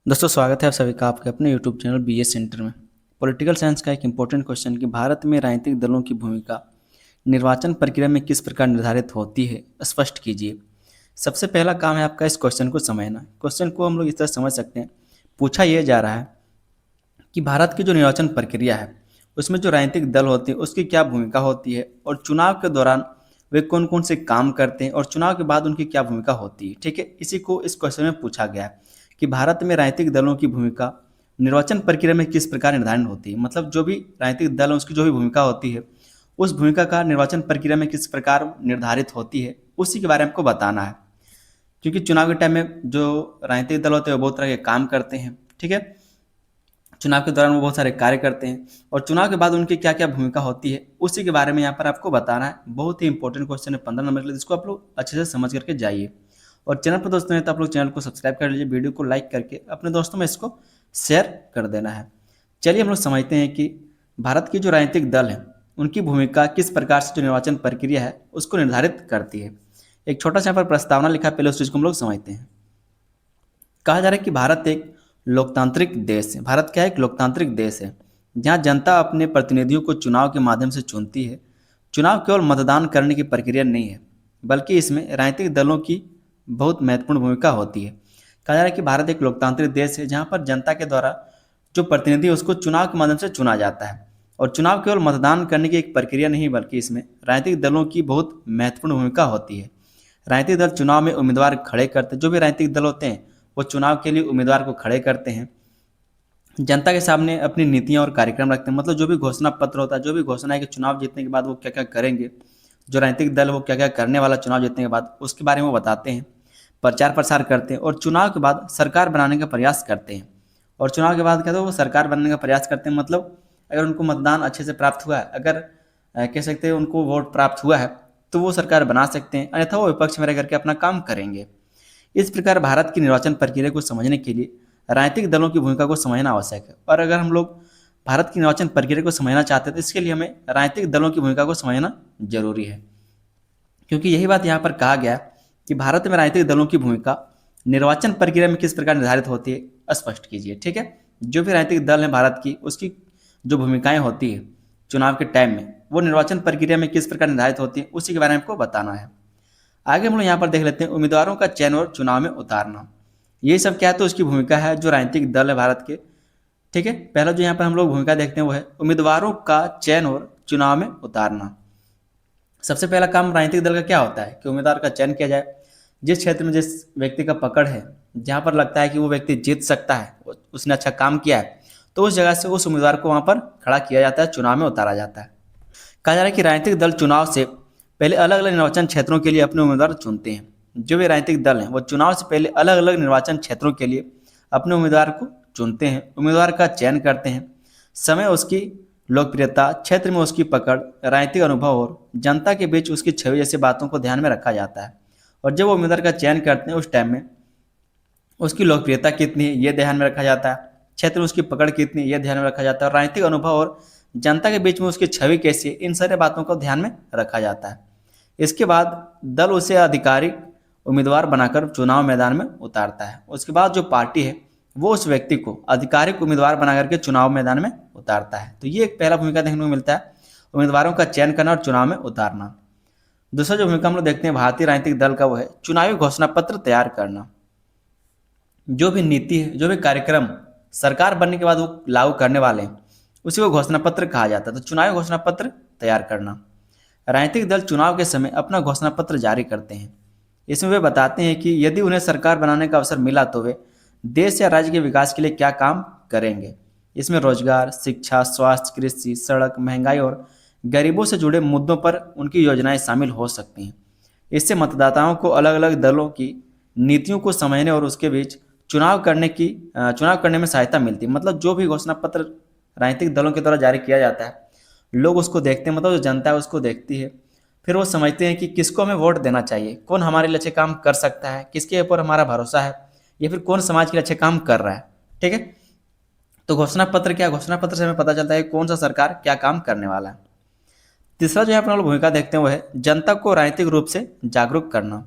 दोस्तों स्वागत है आप सभी का आपके अपने यूट्यूब चैनल बीएस सेंटर में। पॉलिटिकल साइंस का एक इम्पोर्टेंट क्वेश्चन कि भारत में राजनीतिक दलों की भूमिका निर्वाचन प्रक्रिया में किस प्रकार निर्धारित होती है, स्पष्ट कीजिए। सबसे पहला काम है आपका इस क्वेश्चन को समझना। क्वेश्चन को हम लोग इस तरह समझ सकते हैं। पूछा यह जा रहा है कि भारत की जो निर्वाचन प्रक्रिया है उसमें जो राजनीतिक दल होते हैं उसकी क्या भूमिका होती है और चुनाव के दौरान वे कौन कौन से काम करते हैं और चुनाव के बाद उनकी क्या भूमिका होती है। ठीक है, इसी को इस क्वेश्चन में पूछा गया है कि भारत में राजनीतिक दलों की भूमिका निर्वाचन प्रक्रिया में किस प्रकार निर्धारित होती है। मतलब जो भी राजनीतिक दल है उसकी जो भी भूमिका होती है उस भूमिका का निर्वाचन प्रक्रिया में किस प्रकार निर्धारित होती है उसी के बारे में हमको बताना है। क्योंकि चुनाव के टाइम में जो राजनीतिक दल होते हैं वो बहुत तरह के काम करते हैं। ठीक है, चुनाव के दौरान वो बहुत सारे कार्य करते हैं और चुनाव के बाद उनकी क्या क्या भूमिका होती है उसी के बारे में यहाँ पर आपको बताना है। बहुत ही इंपॉर्टेंट क्वेश्चन है 15 नंबर के लिए, जिसको आप लोग अच्छे से समझ करके जाइए। और चैनल पर दोस्तों हैं तो आप लोग चैनल को सब्सक्राइब कर लीजिए, वीडियो को लाइक करके अपने दोस्तों में इसको शेयर कर देना है। चलिए हम लोग समझते हैं कि भारत की जो राजनीतिक दल है उनकी भूमिका किस प्रकार से जो निर्वाचन प्रक्रिया है उसको निर्धारित करती है। एक छोटा सा यहाँ पर प्रस्तावना लिखा है, पहले उस चीज़ को हम लोग समझते हैं। कहा जा रहा है कि भारत एक लोकतांत्रिक देश है। भारत क्या है? एक लोकतांत्रिक देश है जहाँ जनता अपने प्रतिनिधियों को चुनाव के माध्यम से चुनती है। चुनाव केवल मतदान करने की प्रक्रिया नहीं है बल्कि इसमें राजनीतिक दलों की बहुत महत्वपूर्ण भूमिका होती है। कहा जा रहा है कि भारत एक लोकतांत्रिक देश है जहाँ पर जनता के द्वारा जो प्रतिनिधि है उसको चुनाव के माध्यम से चुना जाता है। और चुनाव केवल मतदान करने की एक प्रक्रिया नहीं बल्कि इसमें राजनीतिक दलों की बहुत महत्वपूर्ण भूमिका होती है। राजनीतिक दल चुनाव में उम्मीदवार खड़े करते हैं। जो भी राजनीतिक दल होते हैं वो चुनाव के लिए उम्मीदवार को खड़े करते हैं, जनता के सामने अपनी नीतियां और कार्यक्रम रखते हैं। मतलब जो भी घोषणा पत्र होता है, जो भी घोषणा है कि चुनाव जीतने के बाद वो क्या क्या करेंगे, जो राजनीतिक दल वो क्या क्या करने वाला चुनाव जीतने के बाद, उसके बारे में वो बताते हैं, प्रचार प्रसार करते हैं और चुनाव के बाद सरकार बनाने का प्रयास करते हैं। और चुनाव के बाद क्या है वो सरकार बनने का प्रयास करते हैं। मतलब अगर उनको मतदान अच्छे से प्राप्त हुआ है, अगर कह सकते हैं उनको वोट प्राप्त हुआ है तो वो सरकार बना सकते हैं, अन्यथा वो विपक्ष में रह करके अपना काम करेंगे। इस प्रकार भारत की निर्वाचन प्रक्रिया को समझने के लिए राजनीतिक दलों की भूमिका को समझना आवश्यक है। और अगर हम लोग भारत की निर्वाचन प्रक्रिया को समझना चाहते हैं तो इसके लिए हमें राजनीतिक दलों की भूमिका को समझना जरूरी है। क्योंकि यही बात यहाँ पर कहा गया कि भारत में राजनीतिक दलों की भूमिका निर्वाचन प्रक्रिया में किस प्रकार निर्धारित होती है, स्पष्ट कीजिए। ठीक है, जो भी राजनीतिक दल है भारत की उसकी जो भूमिकाएं होती है चुनाव के टाइम में वो निर्वाचन प्रक्रिया में किस प्रकार निर्धारित होती है उसी के बारे में आपको बताना है। आगे हम लोग यहाँ पर देख लेते हैं उम्मीदवारों का चयन और चुनाव में उतारना। ये सब क्या है तो उसकी भूमिका है जो राजनीतिक दल है भारत के। ठीक है, पहला जो यहाँ पर हम लोग भूमिका देखते हैं वो है उम्मीदवारों का चयन और चुनाव में उतारना। सबसे पहला काम राजनीतिक दल का क्या होता है कि उम्मीदवार का चयन किया जाए। जिस क्षेत्र में जिस व्यक्ति का पकड़ है, जहाँ पर लगता है कि वो व्यक्ति जीत सकता है, उसने अच्छा काम किया है, तो उस जगह से उस उम्मीदवार को वहाँ पर खड़ा किया जाता है, चुनाव में उतारा जाता है। कहा जा रहा है कि राजनीतिक दल चुनाव से पहले अलग अलग निर्वाचन क्षेत्रों के लिए अपने उम्मीदवार चुनते हैं। जो भी राजनीतिक दल हैं वो चुनाव से पहले अलग अलग निर्वाचन क्षेत्रों के लिए अपने उम्मीदवार को चुनते हैं, उम्मीदवार का चयन करते हैं। समय, उसकी लोकप्रियता, क्षेत्र में उसकी पकड़, राजनीतिक अनुभव और जनता के बीच उसकी छवि जैसी बातों को ध्यान में रखा जाता है। और जब वो उम्मीदवार का चयन करते हैं उस टाइम में उसकी लोकप्रियता कितनी है ये ध्यान में रखा जाता है, क्षेत्र में उसकी पकड़ कितनी है ये ध्यान में रखा जाता है, और राजनीतिक अनुभव और जनता के बीच में उसकी छवि कैसी है इन सारे बातों को ध्यान में रखा जाता है। इसके बाद दल उसे आधिकारिक उम्मीदवार बनाकर चुनाव मैदान में उतारता है। उसके बाद जो पार्टी है वो उस व्यक्ति को आधिकारिक उम्मीदवार बना करके चुनाव मैदान में उतारता है। तो ये एक पहला भूमिका देखने को मिलता है, उम्मीदवारों का चयन करना और चुनाव में उतारना। दूसरा जो भूमिका हम लोग देखते हैं भारतीय राजनीतिक दल का वो है चुनावी घोषणा पत्र तैयार करना। जो भी नीति है, जो भी कार्यक्रम सरकार बनने के बाद वो लागू करने वाले हैं उसी को घोषणा पत्र कहा जाता है। तो चुनावी घोषणा पत्र तैयार करना। राजनीतिक दल चुनाव के समय अपना घोषणा पत्र जारी करते हैं। इसमें वे बताते हैं कि यदि उन्हें सरकार बनाने का अवसर मिला तो वे देश या राज्य के विकास के लिए क्या काम करेंगे। इसमें रोजगार, शिक्षा, स्वास्थ्य, कृषि, सड़क, महंगाई और गरीबों से जुड़े मुद्दों पर उनकी योजनाएं शामिल हो सकती हैं। इससे मतदाताओं को अलग अलग दलों की नीतियों को समझने और उसके बीच चुनाव करने में सहायता मिलती है। मतलब जो भी घोषणा पत्र राजनीतिक दलों के द्वारा जारी किया जाता है लोग उसको देखते हैं, मतलब जो जनता है उसको देखती है, फिर वो समझते हैं कि किसको हमें वोट देना चाहिए, कौन हमारे लिए अच्छे काम कर सकता है, किसके ऊपर हमारा भरोसा है, या फिर कौन समाज के लिए अच्छे काम कर रहा है। ठीक है, तो घोषणा पत्र क्या, घोषणा पत्र से हमें पता चलता है कौन सा सरकार क्या काम करने वाला है। तीसरा जो है अपना लोग भूमिका देखते हैं वो है जनता को राजनीतिक रूप से जागरूक करना।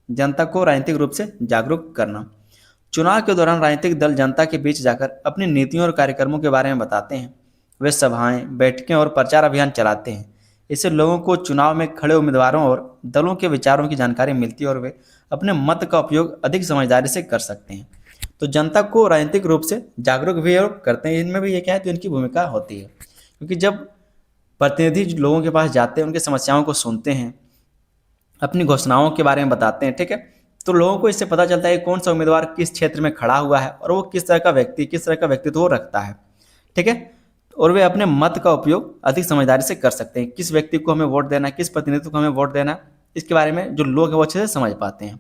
जनता को राजनीतिक रूप से जागरूक करना। चुनाव के दौरान राजनीतिक दल जनता के बीच जाकर अपनी नीतियों और कार्यक्रमों के बारे में बताते हैं। वे सभाएं, बैठकें और प्रचार अभियान चलाते हैं। इससे लोगों को चुनाव में खड़े उम्मीदवारों और दलों के विचारों की जानकारी मिलती है और वे अपने मत का उपयोग अधिक समझदारी से कर सकते हैं। तो जनता को राजनीतिक रूप से जागरूक भी और करते हैं, इनमें भी ये क्या है तो इनकी भूमिका होती है। क्योंकि जब प्रतिनिधि लोगों के पास जाते हैं, उनकी समस्याओं को सुनते हैं, अपनी घोषणाओं के बारे में बताते हैं, ठीक है, तो लोगों को इससे पता चलता है कि कौन सा उम्मीदवार किस क्षेत्र में खड़ा हुआ है और वो किस तरह का व्यक्ति, किस तरह का व्यक्तित्व वो रखता है, ठीक है। और वे अपने मत का उपयोग अधिक समझदारी से कर सकते हैं। किस व्यक्ति को हमें वोट देना है, किस प्रतिनिधित्व को हमें वोट देना है, इसके बारे में जो लोग हैं वो अच्छे से समझ पाते हैं।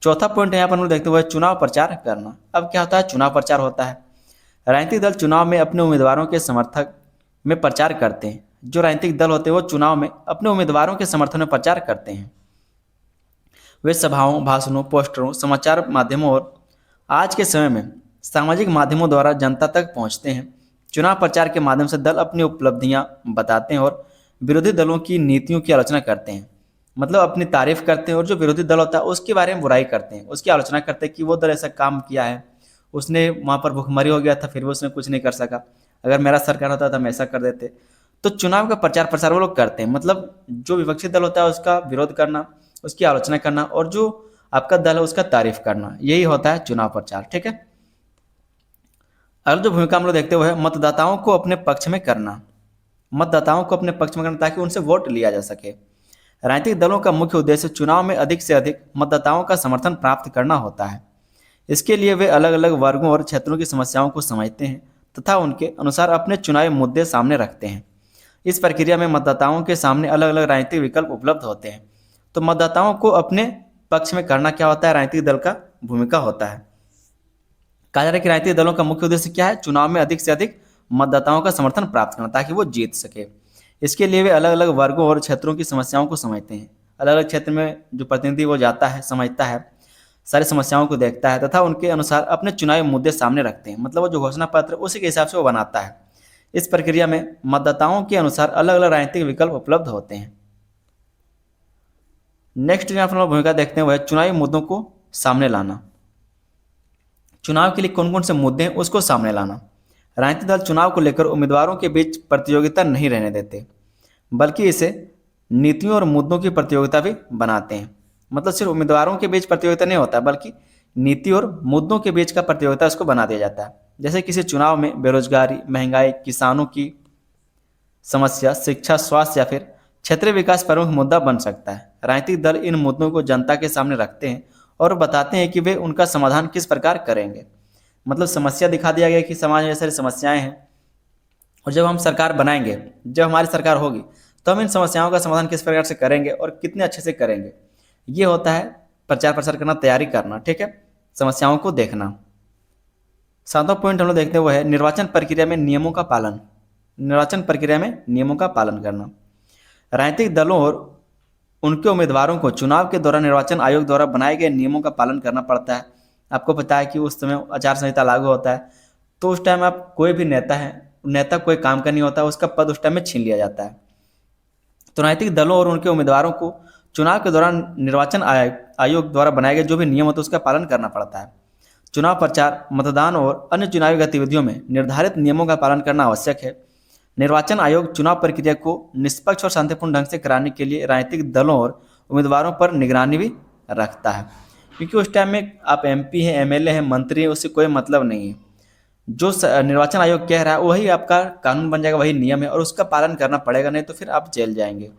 चौथा पॉइंट यहाँ पर हम लोग देखते हुए चुनाव प्रचार करना। अब क्या होता है, चुनाव प्रचार होता है। राजनीतिक दल चुनाव में अपने उम्मीदवारों के समर्थक में प्रचार करते हैं। जो राजनीतिक दल होते हैं वो चुनाव में अपने उम्मीदवारों के समर्थन में प्रचार करते हैं। वे सभाओं, भाषणों, पोस्टरों, समाचार माध्यमों और आज के समय में सामाजिक माध्यमों द्वारा जनता तक पहुंचते हैं। चुनाव प्रचार के माध्यम से दल अपनी उपलब्धियां बताते हैं और विरोधी दलों की नीतियों की आलोचना करते हैं। मतलब अपनी तारीफ करते हैं, और जो विरोधी दल होता है उसके बारे में बुराई करते हैं, उसकी आलोचना करते हैं कि वो दल ऐसा काम किया है, उसने वहाँ पर भुखमरी हो गया था फिर भी उसने कुछ नहीं कर सका, अगर मेरा सरकार होता तो हम ऐसा कर देते। तो चुनाव का प्रचार प्रसार वो लोग करते हैं। मतलब जो विपक्षी दल होता है उसका विरोध करना, उसकी आलोचना करना, और जो आपका दल है उसका तारीफ करना, यही होता है चुनाव प्रचार, ठीक है। अगला जो भूमिका हम लोग देखते हुए है मतदाताओं को अपने पक्ष में करना। मतदाताओं को अपने पक्ष में करना ताकि उनसे वोट लिया जा सके। राजनीतिक दलों का मुख्य उद्देश्य चुनाव में अधिक से अधिक मतदाताओं का समर्थन प्राप्त करना होता है। इसके लिए वे अलग अलग वर्गों और क्षेत्रों की समस्याओं को समझते हैं तथा उनके अनुसार अपने चुनावी मुद्दे सामने रखते हैं। इस प्रक्रिया में मतदाताओं के सामने अलग अलग राजनीतिक विकल्प उपलब्ध होते हैं। तो मतदाताओं को अपने पक्ष में करना क्या होता है, राजनीतिक दल का भूमिका होता है। कहा जा रहा है कि राजनीतिक दलों का मुख्य उद्देश्य क्या है, चुनाव में अधिक से अधिक मतदाताओं का समर्थन प्राप्त करना ताकि वो जीत सके। इसके लिए वे अलग अलग वर्गों और क्षेत्रों की समस्याओं को समझते हैं। अलग अलग क्षेत्र में जो प्रतिनिधि वो जाता है, समझता है, सारी समस्याओं को देखता है तथा उनके अनुसार अपने चुनावी मुद्दे सामने रखते हैं। मतलब वो जो घोषणा पत्र उसी के हिसाब से वो बनाता है। इस प्रक्रिया में मतदाताओं के अनुसार अलग अलग राजनीतिक विकल्प उपलब्ध होते हैं। नेक्स्ट यहाँ पर हम भूमिका देखते हैं वह चुनावी मुद्दों को सामने लाना। चुनाव के लिए कौन कौन से मुद्दे हैं उसको सामने लाना। राजनीतिक दल चुनाव को लेकर उम्मीदवारों के बीच प्रतियोगिता नहीं रहने देते, बल्कि इसे नीतियों और मुद्दों की प्रतियोगिता भी बनाते हैं। मतलब सिर्फ उम्मीदवारों के बीच प्रतियोगिता नहीं होता, बल्कि नीति और मुद्दों के बीच का प्रतियोगिता इसको बना दिया जाता है। जैसे किसी चुनाव में बेरोजगारी, महंगाई, किसानों की समस्या, शिक्षा, स्वास्थ्य या फिर क्षेत्रीय विकास प्रमुख मुद्दा बन सकता है। राजनीतिक दल इन मुद्दों को जनता के सामने रखते हैं और बताते हैं कि वे उनका समाधान किस प्रकार करेंगे। मतलब समस्या दिखा दिया गया कि समाज में सारी समस्याएं हैं, और जब हम सरकार बनाएंगे, जब हमारी सरकार होगी, तो हम इन समस्याओं का समाधान किस प्रकार से करेंगे और कितने अच्छे से करेंगे। ये होता है प्रचार प्रसार करना, तैयारी करना, ठीक है, समस्याओं को देखना। सातवां पॉइंट हम लोग देखते हुए है निर्वाचन प्रक्रिया में नियमों का पालन। निर्वाचन प्रक्रिया में नियमों का पालन करना। राजनीतिक दलों और उनके उम्मीदवारों को चुनाव के दौरान निर्वाचन आयोग द्वारा बनाए गए नियमों का पालन करना पड़ता है। आपको पता है कि उस समय आचार संहिता लागू होता है, तो उस टाइम आप कोई भी नेता कोई काम का नहीं होता, उसका पद उस टाइम में छीन लिया जाता है। तो राजनीतिक दलों और उनके उम्मीदवारों को चुनाव के दौरान निर्वाचन आयोग द्वारा बनाए गए जो भी नियम होते हैं उसका पालन करना पड़ता है। चुनाव प्रचार, मतदान और अन्य चुनावी गतिविधियों में निर्धारित नियमों का पालन करना आवश्यक है। निर्वाचन आयोग चुनाव प्रक्रिया को निष्पक्ष और शांतिपूर्ण ढंग से कराने के लिए राजनीतिक दलों और उम्मीदवारों पर निगरानी भी रखता है, क्योंकि उस टाइम में आप एमपी हैं, एमएलए हैं, मंत्री हैं, उससे कोई मतलब नहीं है। जो निर्वाचन आयोग कह रहा है वही आपका कानून बन जाएगा, वही नियम है, और उसका पालन करना पड़ेगा, नहीं तो फिर आप जेल जाएंगे।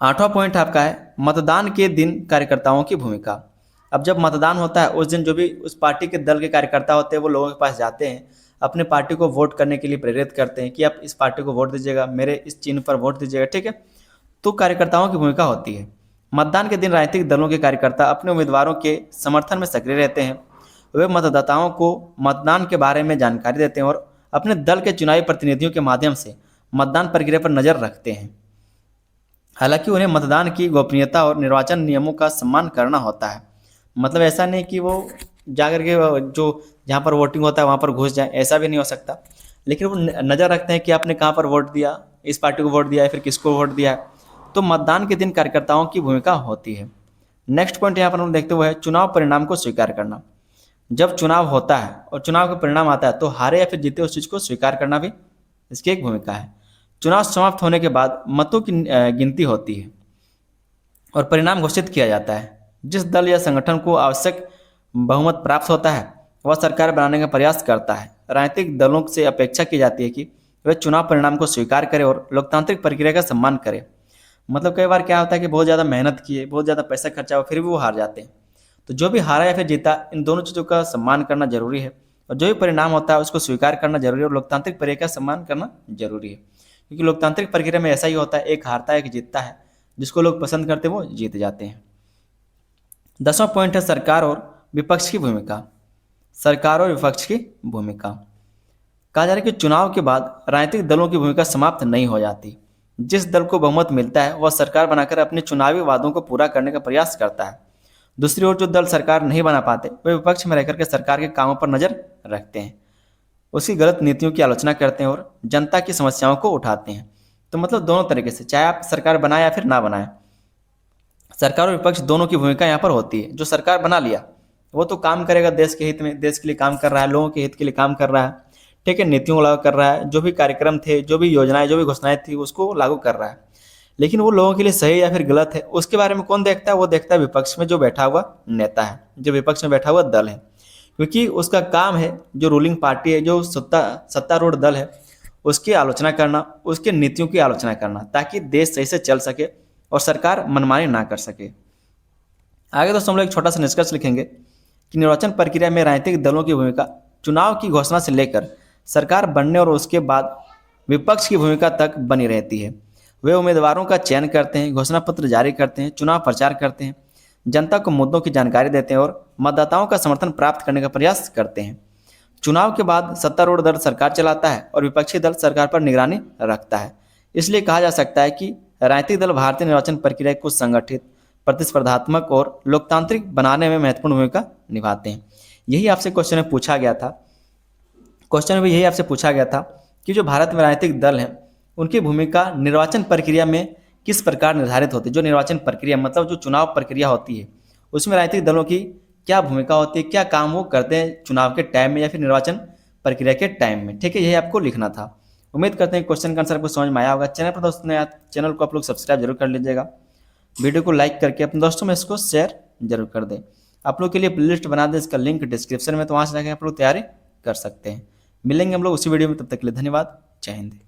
आठवां पॉइंट आपका है मतदान के दिन कार्यकर्ताओं की भूमिका। अब जब मतदान होता है उस दिन जो भी उस पार्टी के दल के कार्यकर्ता होते हैं वो लोगों के पास जाते हैं, अपने पार्टी को वोट करने के लिए प्रेरित करते हैं कि आप इस पार्टी को वोट दीजिएगा, मेरे इस चिन्ह पर वोट दीजिएगा, ठीक है। तो कार्यकर्ताओं की भूमिका होती है। मतदान के दिन राजनीतिक दलों के कार्यकर्ता अपने उम्मीदवारों के समर्थन में सक्रिय रहते हैं। वे मतदाताओं को मतदान के बारे में जानकारी देते हैं और अपने दल के चुनावी प्रतिनिधियों के माध्यम से मतदान प्रक्रिया पर नजर रखते हैं। हालांकि उन्हें मतदान की गोपनीयता और निर्वाचन नियमों का सम्मान करना होता है। मतलब ऐसा नहीं कि वो जाकर के जो जहाँ पर वोटिंग होता है वहाँ पर घुस जाए, ऐसा भी नहीं हो सकता। लेकिन वो नज़र रखते हैं कि आपने कहाँ पर वोट दिया, इस पार्टी को वोट दिया है, फिर किसको वोट दिया है। तो मतदान के दिन कार्यकर्ताओं की भूमिका होती है। नेक्स्ट पॉइंट यहाँ पर हम देखते हुए है चुनाव परिणाम को स्वीकार करना। जब चुनाव होता है और चुनाव का परिणाम आता है तो हारे या फिर जीते उस चीज़ को स्वीकार करना भी इसकी एक भूमिका है। चुनाव समाप्त होने के बाद मतों की गिनती होती है और परिणाम घोषित किया जाता है। जिस दल या संगठन को आवश्यक बहुमत प्राप्त होता है वह सरकार बनाने का प्रयास करता है। राजनीतिक दलों से अपेक्षा की जाती है कि वे चुनाव परिणाम को स्वीकार करें और लोकतांत्रिक प्रक्रिया का सम्मान करें। मतलब कई बार क्या होता है कि बहुत ज़्यादा मेहनत किए, बहुत ज़्यादा पैसा खर्चा हुआ, फिर भी वो हार जाते हैं। तो जो भी हारा या फिर जीता, इन दोनों चीज़ों का सम्मान करना जरूरी है और जो भी परिणाम होता है उसको स्वीकार करना जरूरी है और लोकतांत्रिक प्रक्रिया का सम्मान करना जरूरी है। क्योंकि लोकतांत्रिक प्रक्रिया में ऐसा ही होता है, एक हारता है एक जीतता है, जिसको लोग पसंद करते हैं वो जीत जाते हैं। 10वां पॉइंट है सरकार और विपक्ष की भूमिका। सरकार और विपक्ष की भूमिका कहा जा रहा है कि चुनाव के बाद राजनीतिक दलों की भूमिका समाप्त नहीं हो जाती। जिस दल को बहुमत मिलता है वह सरकार बनाकर अपने चुनावी वादों को पूरा करने का प्रयास करता है। दूसरी ओर जो दल सरकार नहीं बना पाते वे विपक्ष में रहकर के सरकार के कामों पर नजर रखते हैं, उसकी गलत नीतियों की आलोचना करते हैं और जनता की समस्याओं को उठाते हैं। तो मतलब दोनों तरीके से, चाहे आप सरकार बनाए या फिर ना बनाए, सरकार और विपक्ष दोनों की भूमिका यहाँ पर होती है। जो सरकार बना लिया वो तो काम करेगा देश के हित में, देश के लिए काम कर रहा है, लोगों के हित के लिए काम कर रहा है, ठीक है, नीतियों को लागू कर रहा है, जो भी कार्यक्रम थे, जो भी योजनाएं, जो भी घोषणाएं थी उसको लागू कर रहा है। लेकिन वो लोगों के लिए सही या फिर गलत है उसके बारे में कौन देखता है? वो देखता है विपक्ष में जो बैठा हुआ नेता है, जो विपक्ष में बैठा हुआ दल है। क्योंकि उसका काम है, जो रूलिंग पार्टी है, जो सत्तारूढ़ दल है, उसकी आलोचना करना, उसके नीतियों की आलोचना करना, ताकि देश सही से चल सके और सरकार मनमानी ना कर सके। आगे दोस्तों हम लोग एक छोटा सा निष्कर्ष लिखेंगे कि निर्वाचन प्रक्रिया में राजनीतिक दलों की भूमिका चुनाव की घोषणा से लेकर सरकार बनने और उसके बाद विपक्ष की भूमिका तक बनी रहती है। वे उम्मीदवारों का चयन करते हैं, घोषणा पत्र जारी करते हैं, चुनाव प्रचार करते हैं, जनता को मुद्दों की जानकारी देते हैं और मतदाताओं का समर्थन प्राप्त करने का प्रयास करते हैं। चुनाव के बाद सत्तारूढ़ दल सरकार चलाता है और विपक्षी दल सरकार पर निगरानी रखता है। इसलिए कहा जा सकता है कि राजनीतिक दल भारतीय निर्वाचन प्रक्रिया को संगठित, प्रतिस्पर्धात्मक और लोकतांत्रिक बनाने में महत्वपूर्ण भूमिका निभाते हैं। यही आपसे क्वेश्चन में पूछा गया था। क्वेश्चन में यही आपसे पूछा गया था कि जो भारत में राजनीतिक दल हैं उनकी भूमिका निर्वाचन प्रक्रिया में किस प्रकार निर्धारित होती है। जो निर्वाचन प्रक्रिया मतलब जो चुनाव प्रक्रिया होती है उसमें राजनीतिक दलों की क्या भूमिका होती है, क्या काम वो करते हैं चुनाव के टाइम में या फिर निर्वाचन प्रक्रिया के टाइम में। ठीक है, यही आपको लिखना था। उम्मीद करते हैं क्वेश्चन का आंसर आपको समझ में आया होगा। चैनल पर दोस्तों नया चैनल को आप लोग सब्सक्राइब जरूर कर लीजिएगा। वीडियो को लाइक करके अपने दोस्तों में इसको शेयर जरूर कर दें। आप लोग के लिए प्लेलिस्ट बना दें, इसका लिंक डिस्क्रिप्शन में, तो वहाँ से जाकर आप लोग तैयारी कर सकते हैं। मिलेंगे हम लोग उसी वीडियो में, तब तक के लिए धन्यवाद। जय हिंद।